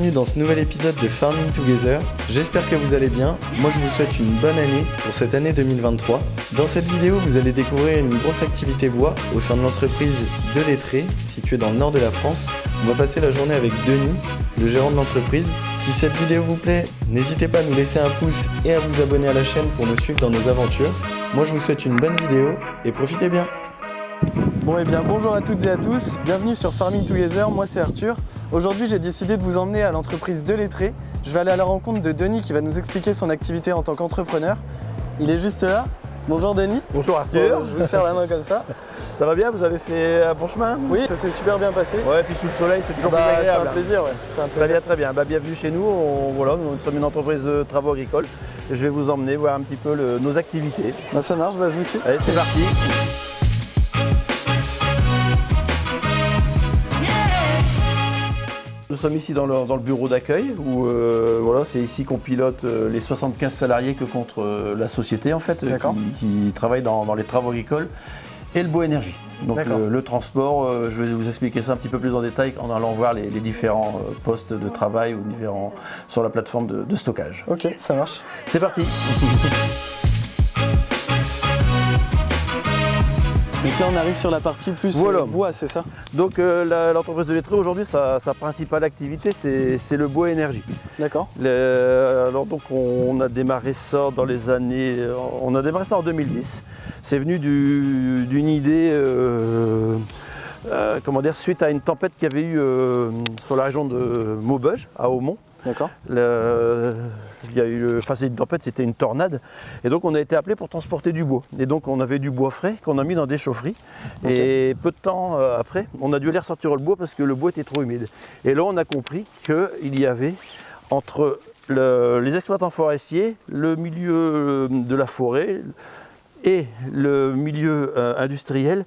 bienvenue dans ce nouvel épisode de Farming Together. J'espère que vous allez bien. Moi je vous souhaite une bonne année pour cette année 2023. Dans cette vidéo, vous allez découvrir une grosse activité bois au sein de l'entreprise De Lettré, située dans le nord de la France. On va passer la journée avec Denis, le gérant de l'entreprise. Si cette vidéo vous plaît, n'hésitez pas à nous laisser un pouce et à vous abonner à la chaîne pour nous suivre dans nos aventures. Moi je vous souhaite une bonne vidéo et profitez bien. Bon et bien bonjour à toutes et à tous, bienvenue sur Farming Together, moi c'est Arthur. Aujourd'hui j'ai décidé de vous emmener à l'entreprise De Lettré. Je vais aller à la rencontre de Denis qui va nous expliquer son activité en tant qu'entrepreneur. Il est juste là. Bonjour Denis. Bonjour Arthur. Bon, je vous serre la main comme ça. Ça va bien, vous avez fait un bon chemin? Oui, ça s'est super bien passé. Ouais, et puis sous le soleil c'est toujours plus agréable. C'est un plaisir, ouais. C'est un plaisir. Très bien. Bienvenue chez nous. Nous sommes une entreprise de travaux agricoles. Et je vais vous emmener voir un petit peu nos activités. Ça marche, je vous suis. Allez, c'est parti. Nous sommes ici dans le bureau d'accueil où c'est ici qu'on pilote les 75 salariés que compte la société en fait, qui travaille dans les travaux agricoles et le bois énergie. Donc le transport, je vais vous expliquer ça un petit peu plus en détail en allant voir les différents postes de travail ou sur la plateforme de stockage. Ok, ça marche. C'est parti. Donc là on arrive sur la partie plus bois, c'est ça? Donc l'entreprise De Lettré aujourd'hui, sa principale activité c'est le bois énergie. D'accord. Alors donc on a démarré ça dans les années, on a démarré ça en 2010. C'est venu d'une idée, suite à une tempête qu'il y avait eu sur la région de Maubeuge, à Aumont. D'accord. C'est une tempête, c'était une tornade. Et donc on a été appelé pour transporter du bois. Et donc on avait du bois frais qu'on a mis dans des chaufferies. Okay. Et peu de temps après, on a dû aller ressortir le bois parce que le bois était trop humide. Et là on a compris qu'il y avait entre les exploitants forestiers, le milieu de la forêt et le milieu industriel,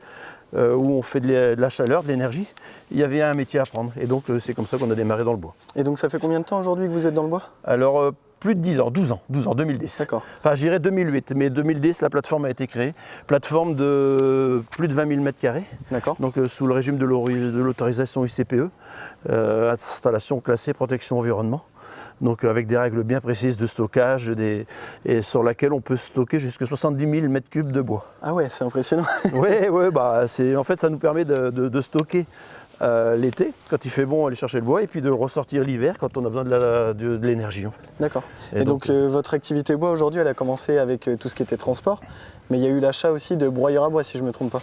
où on fait de la chaleur, de l'énergie, il y avait un métier à apprendre. Et donc c'est comme ça qu'on a démarré dans le bois. Et donc ça fait combien de temps aujourd'hui que vous êtes dans le bois? Alors plus de 10 ans, 12 ans, 2010. D'accord. Enfin je dirais 2008, mais 2010 la plateforme a été créée. Plateforme de plus de 20 000 m². D'accord. Donc sous le régime de l'autorisation ICPE, installation classée protection environnement. Donc avec des règles bien précises de stockage et sur laquelle on peut stocker jusqu'à 70 000 m³ de bois. Ah ouais, c'est impressionnant. En fait ça nous permet de stocker l'été, quand il fait bon, aller chercher le bois, et puis de ressortir l'hiver quand on a besoin de l'énergie. D'accord. Et donc votre activité bois aujourd'hui, elle a commencé avec tout ce qui était transport, mais il y a eu l'achat aussi de broyeurs à bois si je ne me trompe pas.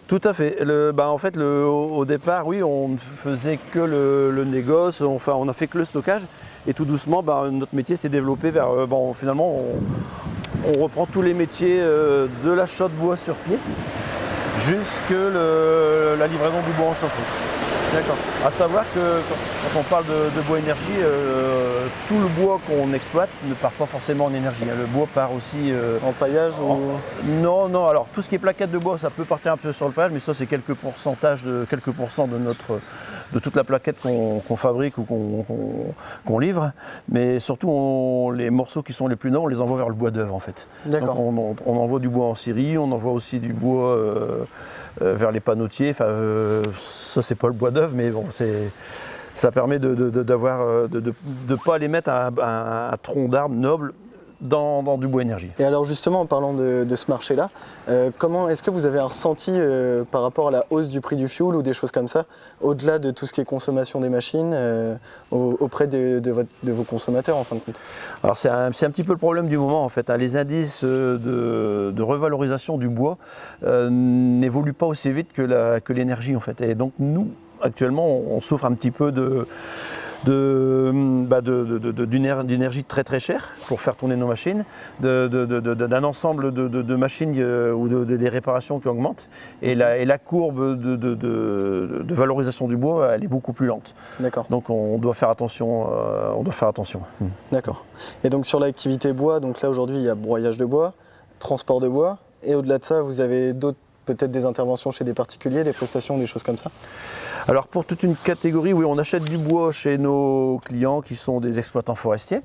Tout à fait. Au départ, oui, on ne faisait que le négoce, on n'a fait que le stockage. Et tout doucement, notre métier s'est développé vers... finalement, on reprend tous les métiers de l'achat de bois sur pied jusqu'à la livraison du bois en chaufferie. D'accord. À savoir que quand on parle de bois énergie, tout le bois qu'on exploite ne part pas forcément en énergie. Le bois part aussi... en paillage ou... Non. Alors tout ce qui est plaquettes de bois, ça peut partir un peu sur le paillage, mais ça c'est quelques pourcents de toute la plaquette qu'on fabrique ou qu'on livre. Mais surtout, les morceaux qui sont les plus neufs, on les envoie vers le bois d'œuvre en fait. D'accord. Donc on envoie du bois en Syrie, on envoie aussi du bois vers les panneautiers. Ça c'est pas le bois d'œuvre, mais bon, ça permet de ne pas aller mettre un tronc d'arbre noble dans du bois énergie. Et alors justement, en parlant de ce marché-là, est-ce que vous avez un ressenti par rapport à la hausse du prix du fioul ou des choses comme ça, au-delà de tout ce qui est consommation des machines, auprès de vos consommateurs en fin de compte? Alors c'est un petit peu le problème du moment en fait. Les indices de revalorisation du bois n'évoluent pas aussi vite que l'énergie en fait. Et donc nous, actuellement, on souffre un petit peu d'énergie très très chère pour faire tourner nos machines, d'un ensemble de machines ou des réparations qui augmentent, et la courbe de valorisation du bois, elle est beaucoup plus lente. D'accord. Donc on doit faire attention. D'accord. Et donc sur l'activité bois, donc là aujourd'hui il y a broyage de bois, transport de bois, et au-delà de ça vous avez peut-être des interventions chez des particuliers, des prestations, des choses comme ça? Alors pour toute une catégorie, oui, on achète du bois chez nos clients qui sont des exploitants forestiers.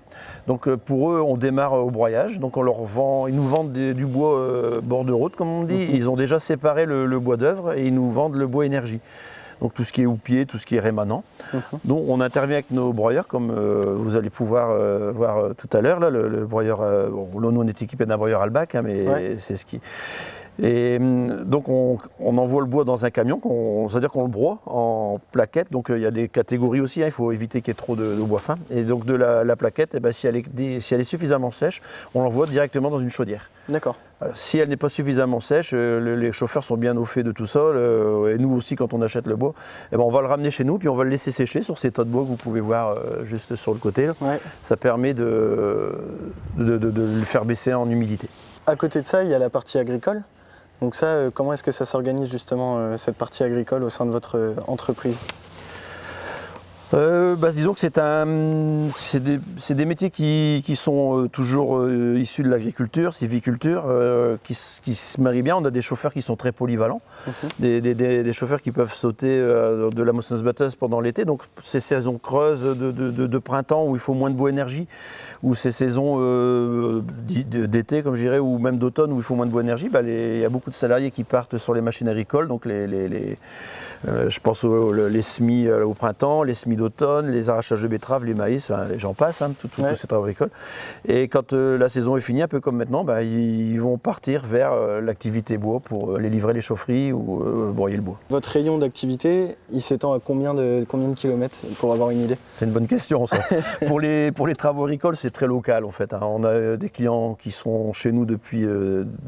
Donc pour eux, on démarre au broyage. Donc on leur vend, ils nous vendent du bois bord de route, comme on dit. Ils ont déjà séparé le bois d'œuvre et ils nous vendent le bois énergie. donc tout ce qui est houppier, tout ce qui est rémanent. Donc on intervient avec nos broyeurs, comme vous allez pouvoir voir tout à l'heure. Le broyeur, bon, là, nous on est équipé d'un broyeur Halbach, hein, mais c'est ce qui... Et donc on envoie le bois dans un camion, c'est-à-dire qu'on le broie en plaquettes. Donc il y a des catégories aussi, hein, il faut éviter qu'il y ait trop de bois fin. Et donc de la plaquette, si elle est suffisamment sèche, on l'envoie directement dans une chaudière. D'accord. Si elle n'est pas suffisamment sèche, les chauffeurs sont bien au fait de tout ça. Et nous aussi, quand on achète le bois, on va le ramener chez nous, puis on va le laisser sécher sur ces tas de bois que vous pouvez voir juste sur le côté. Ça permet de le faire baisser en humidité. À côté de ça, il y a la partie agricole. Donc ça, comment est-ce que ça s'organise justement, cette partie agricole au sein de votre entreprise ? Disons que c'est des métiers qui sont toujours issus de l'agriculture, sylviculture, qui se marient bien. On a des chauffeurs qui sont très polyvalents, des chauffeurs qui peuvent sauter de la moissonneuse-batteuse pendant l'été. Donc ces saisons creuses de printemps où il faut moins de bois énergie, ou ces saisons d'été, comme je dirais, ou même d'automne où il faut moins de bois énergie, il y a beaucoup de salariés qui partent sur les machines agricoles, donc je pense les semis au printemps, les semis d'automne, les arrachages de betteraves, les maïs, j'en passe, hein, tous ces travaux agricoles. Et quand la saison est finie, un peu comme maintenant, ils vont partir vers l'activité bois pour aller livrer les chaufferies ou broyer le bois. Votre rayon d'activité, il s'étend à combien de kilomètres pour avoir une idée ? C'est une bonne question ça. pour les travaux agricoles, c'est très local en fait. Hein. On a des clients qui sont chez nous depuis,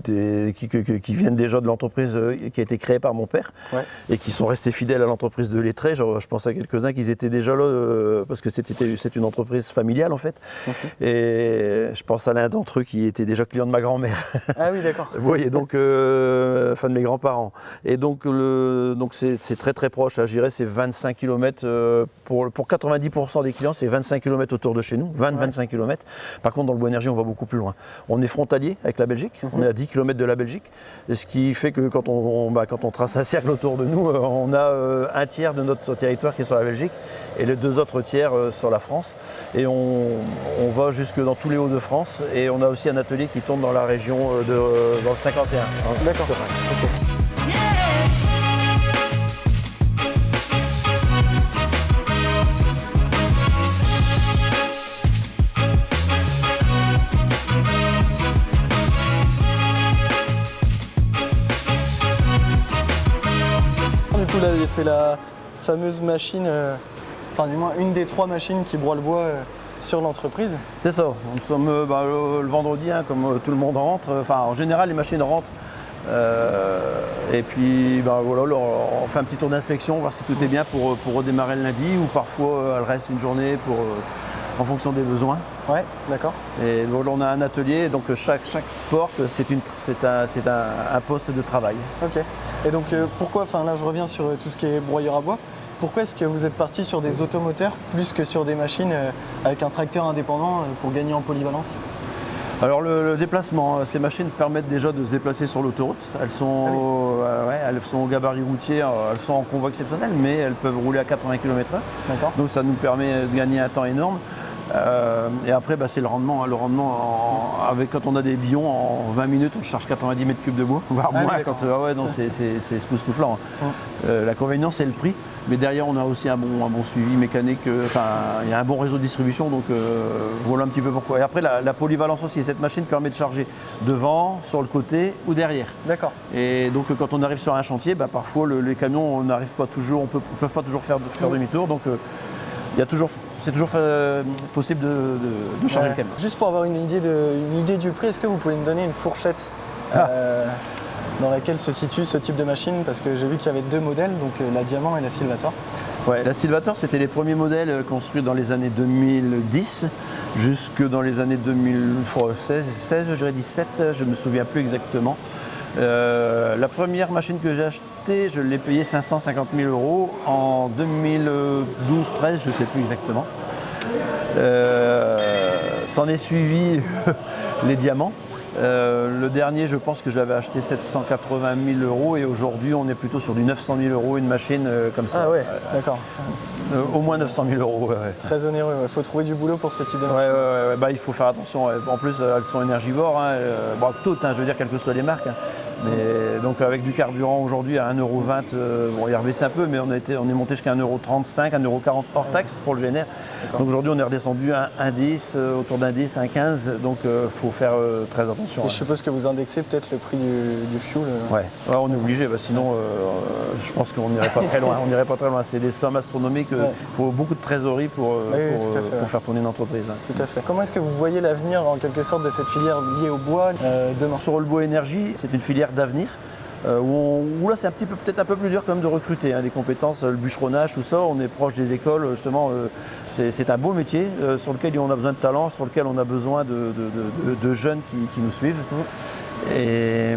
qui viennent déjà de l'entreprise qui a été créée par mon père et qui sont restés fidèles à l'entreprise de Lettré. Je pense à quelques-uns qui étaient déjà là parce que c'est une entreprise familiale en fait. Et je pense à l'un d'entre eux qui était déjà client de ma grand-mère. Ah oui, d'accord. Vous voyez, donc, enfin de mes grands-parents. Et donc c'est très très proche. Je dirais c'est 25 km pour 90% des clients, c'est 25 km autour de chez nous, 20-25 km. Par contre, dans le bois énergie, on va beaucoup plus loin. On est frontalier avec la Belgique, on est à 10 km de la Belgique, et ce qui fait que quand on trace un cercle autour de nous, on a un tiers de notre territoire qui est sur la Belgique et les deux autres tiers sur la France. Et on va jusque dans tous les Hauts-de-France, et on a aussi un atelier qui tombe dans la région dans le 51. D'accord. Du coup, là, c'est la fameuse machine, enfin du moins une des 3 machines qui broie le bois sur l'entreprise. C'est ça. Nous sommes le vendredi, hein, comme tout le monde rentre. Enfin, en général, les machines rentrent. Et puis voilà, on fait un petit tour d'inspection, voir si tout est bien pour redémarrer le lundi, ou parfois elle reste une journée en fonction des besoins. Ouais, d'accord. Et voilà, on a un atelier, donc chaque porte c'est un poste de travail. Ok. Et donc pourquoi, enfin là je reviens sur tout ce qui est broyeur à bois, pourquoi est-ce que vous êtes parti sur des automoteurs plus que sur des machines avec un tracteur indépendant pour gagner en polyvalence ? Alors le déplacement, ces machines permettent déjà de se déplacer sur l'autoroute. Elles sont, elles sont au gabarit routier, elles sont en convoi exceptionnel, mais elles peuvent rouler à 80 km/h. D'accord. Donc ça nous permet de gagner un temps énorme. Et après, c'est le rendement. Le rendement, quand on a des billons, en 20 minutes, on charge 90 mètres cubes de bois, voire moins. C'est époustouflant. L'inconvénient, c'est le prix. Mais derrière, on a aussi un bon suivi mécanique. Il y a un bon réseau de distribution. Donc voilà un petit peu pourquoi. Et après, la polyvalence aussi. Cette machine permet de charger devant, sur le côté ou derrière. D'accord. Et donc, quand on arrive sur un chantier, parfois, les camions n'arrivent pas toujours, ne peuvent pas toujours faire demi-tour. Donc, c'est toujours possible de charger le camion. Juste pour avoir une idée du prix, est-ce que vous pouvez me donner une fourchette dans laquelle se situe ce type de machine? Parce que j'ai vu qu'il y avait 2 modèles, donc la Diamant et la Silvator. Ouais, la Silvator, c'était les premiers modèles construits dans les années 2010 jusque dans les années 2016, je dirais 17, je ne me souviens plus exactement. La première machine que j'ai achetée, je l'ai payée 550 000 € en 2012-13, je ne sais plus exactement. S'en est suivi les diamants. Le dernier, je pense que je l'avais acheté 780 000 € et aujourd'hui on est plutôt sur du 900 000 € une machine comme ça. Ah ouais, d'accord. Au moins 900 000 €. Ouais. Très onéreux, il faut trouver du boulot pour ce type de machine. Il faut faire attention. En plus, elles sont énergivores, toutes, je veux dire, quelles que soient les marques. Mais donc avec du carburant aujourd'hui à 1,20 €, bon, il a rebaissé un peu, mais on est monté jusqu'à 1,35 €, 1,40 € hors taxe pour le GNR. Donc aujourd'hui on est redescendu à 1,10 €, autour d'1,10 €, 1,15 €, donc il faut faire très attention. Et je suppose que vous indexez peut-être le prix du fuel. Ouais, on est obligé, sinon je pense qu'on n'irait pas très loin. On n'irait pas très loin. C'est des sommes astronomiques, il faut beaucoup de trésorerie pour faire tourner une entreprise. Tout à fait. Comment est-ce que vous voyez l'avenir en quelque sorte de cette filière liée au bois demain? Sur le bois énergie, c'est une filière d'avenir. Où là c'est peut-être un peu plus dur quand même de recruter, des compétences, le bûcheronnage, tout ça, on est proche des écoles, justement, c'est un beau métier sur lequel on a besoin de talent, sur lequel on a besoin de jeunes qui nous suivent. Et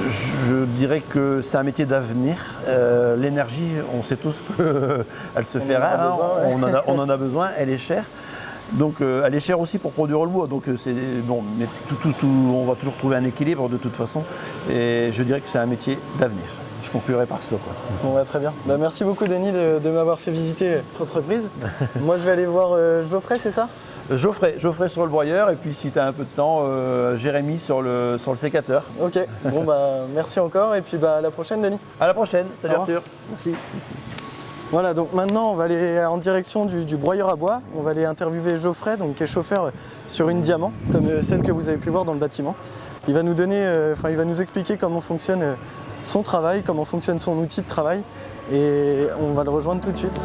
je dirais que c'est un métier d'avenir. L'énergie, on sait tous qu'elle se fait rare, on en a besoin, elle est chère. Donc elle est chère aussi pour produire le bois, donc c'est bon, mais on va toujours trouver un équilibre de toute façon. Et je dirais que c'est un métier d'avenir. Je conclurai par ça. Bon, très bien. Merci beaucoup Denis de m'avoir fait visiter votre entreprise. Moi je vais aller voir Geoffrey, c'est ça? Geoffrey sur le broyeur, et puis si tu as un peu de temps, Jérémy sur le sécateur. Ok, bon merci encore, et puis à la prochaine Denis. À la prochaine, salut Arthur. Merci. Voilà, donc maintenant on va aller en direction du broyeur à bois. On va aller interviewer Geoffrey, qui est chauffeur sur une Diamant, comme celle que vous avez pu voir dans le bâtiment. Il va nous expliquer comment fonctionne son travail, comment fonctionne son outil de travail, et on va le rejoindre tout de suite.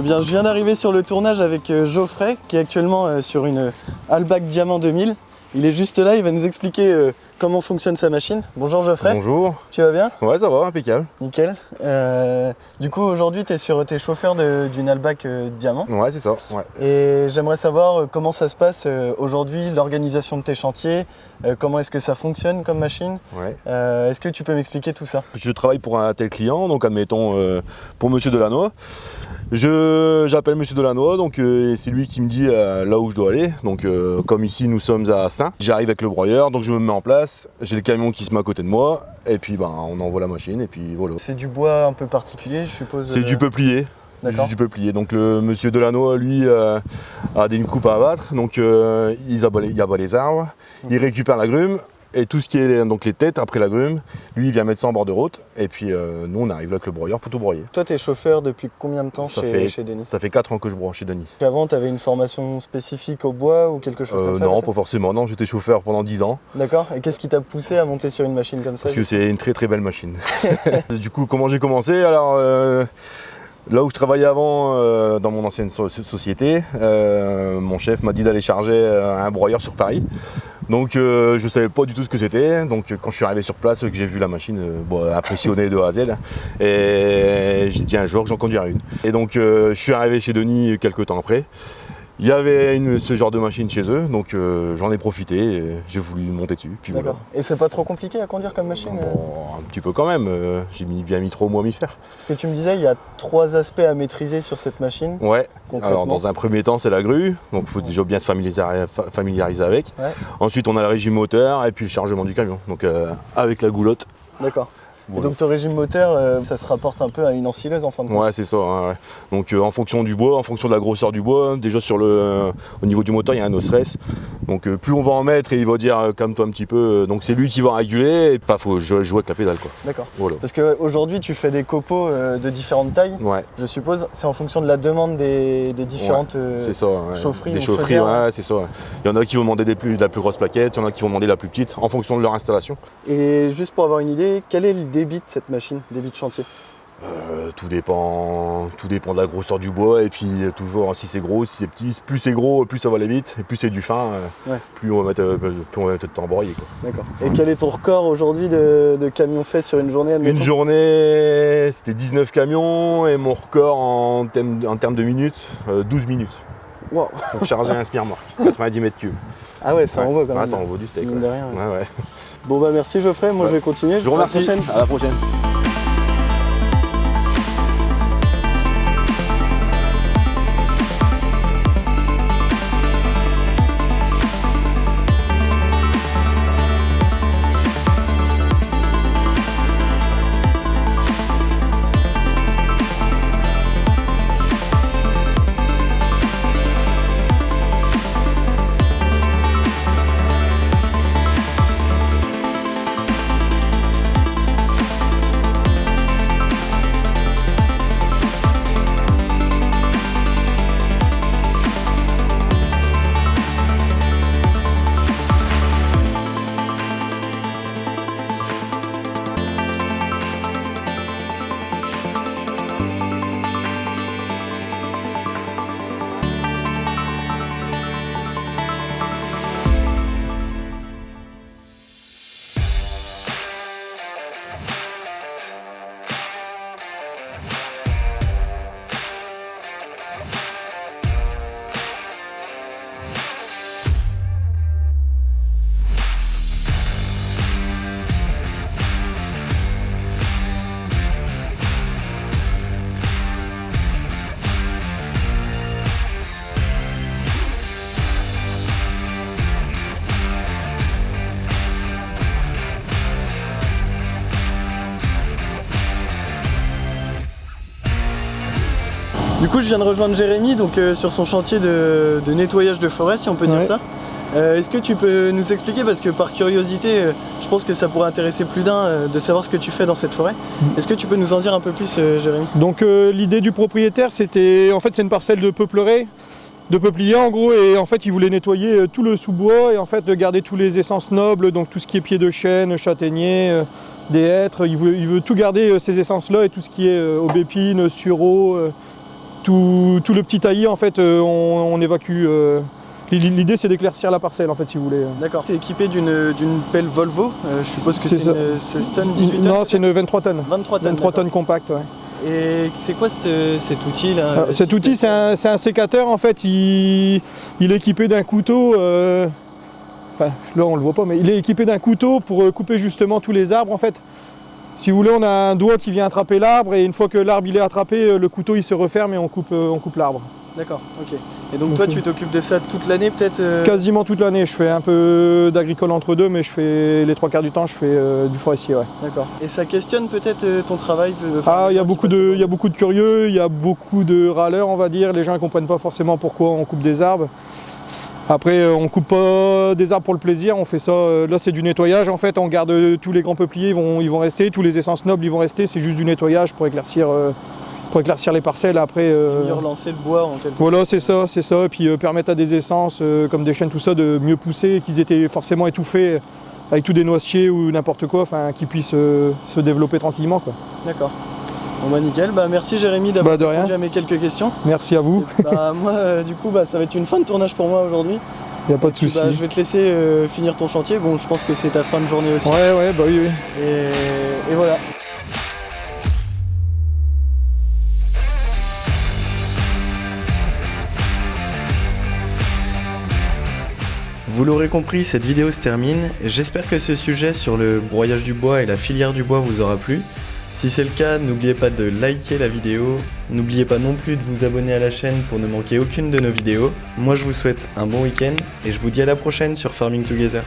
Bien, je viens d'arriver sur le tournage avec Geoffrey, qui est actuellement sur une Halbach Diamant 2000. Il est juste là, il va nous expliquer comment fonctionne sa machine. Bonjour Geoffrey. Bonjour. Tu vas bien? Ouais, ça va, impeccable. Nickel. Du coup, aujourd'hui, tu es chauffeur d'une Halbach Diamant. Ouais, c'est ça. Ouais. Et j'aimerais savoir comment ça se passe aujourd'hui, l'organisation de tes chantiers, comment est-ce que ça fonctionne comme machine. Ouais. Est-ce que tu peux m'expliquer tout ça? Je travaille pour un tel client, donc admettons pour Monsieur Delannoy. J'appelle Monsieur Delannoy, donc c'est lui qui me dit là où je dois aller. Donc comme ici nous sommes à Saint, j'arrive avec le broyeur, donc je me mets en place, j'ai le camion qui se met à côté de moi, et puis on envoie la machine, et puis voilà. C'est du bois un peu particulier, je suppose. C'est du peuplier. D'accord. Du peuplier. Donc le Monsieur Delannoy, lui, a une coupe à abattre, donc il abat les arbres, il récupère la grume. Et tout ce qui est donc les têtes après la grume, lui il vient mettre ça en bord de route, et puis nous on arrive là avec le broyeur pour tout broyer. Toi tu es chauffeur depuis combien de temps chez Denis? Ça fait 4 ans que je broie chez Denis. Avant tu avais une formation spécifique au bois ou quelque chose comme ça? Non, pas forcément, non, j'étais chauffeur pendant 10 ans. D'accord, et qu'est-ce qui t'a poussé à monter sur une machine comme ça? Parce que c'est une très très belle machine. Du coup, comment j'ai commencé? Alors là où je travaillais avant, dans mon ancienne société, mon chef m'a dit d'aller charger un broyeur sur Paris. Donc je ne savais pas du tout ce que c'était. Donc quand je suis arrivé sur place, que j'ai vu la machine, impressionné de A à Z. Et j'ai dit un jour que j'en conduirai une. Et donc je suis arrivé chez Denis quelques temps après. Il y avait ce genre de machine chez eux, donc j'en ai profité et j'ai voulu monter dessus. Puis d'accord. Voilà. Et c'est pas trop compliqué à conduire comme machine? Bon, un petit peu quand même, j'ai bien mis 3 mois à m'y faire. Parce que tu me disais, il y a 3 aspects à maîtriser sur cette machine. Ouais, alors dans un premier temps c'est la grue, donc il faut déjà bien se familiariser avec. Ouais. Ensuite on a le régime moteur et puis le chargement du camion, donc avec la goulotte. D'accord. Voilà. Et donc ton régime moteur, ça se rapporte un peu à une ensileuse en fin de compte. Ouais, c'est ça. Ouais. Donc en fonction du bois, en fonction de la grosseur du bois, déjà au niveau du moteur, il y a un no-stress. Donc plus on va en mettre et il va dire calme-toi un petit peu. Donc c'est lui qui va réguler et pas faut jouer avec la pédale, quoi. D'accord. Voilà. Parce qu'aujourd'hui tu fais des copeaux de différentes tailles. Ouais. Je suppose, c'est en fonction de la demande des différentes C'est ça. Ouais. chaufferies. Des ou chaufferies, chaudières. ouais, c'est ça. Ouais. Il y en a qui vont demander de la plus grosse plaquette, il y en a qui vont demander la plus petite, en fonction de leur installation. Et juste pour avoir une idée, quel est le débit de cette machine, débit de chantier? Tout dépend de la grosseur du bois et puis toujours si c'est gros, si c'est petit, plus c'est gros, plus ça va aller vite et plus c'est du fin, plus on va mettre de temps à broyer, quoi. D'accord. Et quel est ton record aujourd'hui de camions faits sur une journée, admettons? Une journée, c'était 19 camions et mon record en termes de minutes, 12 minutes. Wow. Pour charger un semi-remorque, 90 mètres cubes. Ah ouais, ça envoie quand même. Ouais, ça envoie du steak. Mine de rien, ouais. Ouais. Bon bah merci Geoffrey, moi je vais continuer. Je vous remercie. À la prochaine. À la prochaine. Du coup je viens de rejoindre Jérémy donc, sur son chantier de nettoyage de forêt, si on peut dire ça. Est-ce que tu peux nous expliquer, parce que par curiosité, je pense que ça pourrait intéresser plus d'un de savoir ce que tu fais dans cette forêt. Est-ce que tu peux nous en dire un peu plus, Jérémy? Donc l'idée du propriétaire, c'était, en fait c'est une parcelle de peupleraie, de peupliers en gros, et en fait il voulait nettoyer tout le sous-bois et en fait de garder tous les essences nobles, donc tout ce qui est pied de chêne, châtaignier, des hêtres. Il veut tout garder ces essences-là et tout ce qui est aubépine, sureau, tout le petit taillis en fait on évacue. L'idée c'est d'éclaircir la parcelle en fait, si vous voulez. D'accord. Tu es équipé d'une pelle Volvo, je suppose que c'est une 16 tonnes, 18 tonnes? Non, c'est une 23 tonnes. 23 tonnes. 23 tonnes compacte, ouais. Et c'est quoi cet outil là? Cet outil c'est un sécateur en fait, il est équipé d'un couteau, enfin là on le voit pas, mais il est équipé d'un couteau pour couper justement tous les arbres en fait. Si vous voulez, on a un doigt qui vient attraper l'arbre et une fois que l'arbre il est attrapé, le couteau il se referme et on coupe l'arbre. D'accord, ok. Et donc toi tu t'occupes de ça toute l'année peut-être? Quasiment toute l'année, je fais un peu d'agricole entre deux, mais je fais les 3/4 du temps je fais du forestier. Ouais. D'accord. Et ça questionne peut-être ton travail? Il y a beaucoup de curieux, il y a beaucoup de râleurs on va dire, les gens ne comprennent pas forcément pourquoi on coupe des arbres. Après on coupe pas des arbres pour le plaisir, on fait ça, là c'est du nettoyage en fait, on garde tous les grands peupliers, ils vont rester, tous les essences nobles ils vont rester, c'est juste du nettoyage pour éclaircir les parcelles après. Mieux relancer le bois en quelque sorte. Voilà, c'est ça, et puis permettre à des essences comme des chênes tout ça de mieux pousser, qu'ils étaient forcément étouffés avec tous des noisetiers ou n'importe quoi, enfin qu'ils puissent se développer tranquillement, quoi. D'accord. Bon bah nickel, merci Jérémy d'avoir de rien. répondu à mes quelques questions. Merci à vous. Et moi du coup ça va être une fin de tournage pour moi aujourd'hui. Il n'y a pas de souci. Je vais te laisser finir ton chantier, bon je pense que c'est ta fin de journée aussi. Ouais, bah oui. Et voilà. Vous l'aurez compris, cette vidéo se termine. J'espère que ce sujet sur le broyage du bois et la filière du bois vous aura plu. Si c'est le cas, n'oubliez pas de liker la vidéo. N'oubliez pas non plus de vous abonner à la chaîne pour ne manquer aucune de nos vidéos. Moi je vous souhaite un bon week-end et je vous dis à la prochaine sur Farming Together.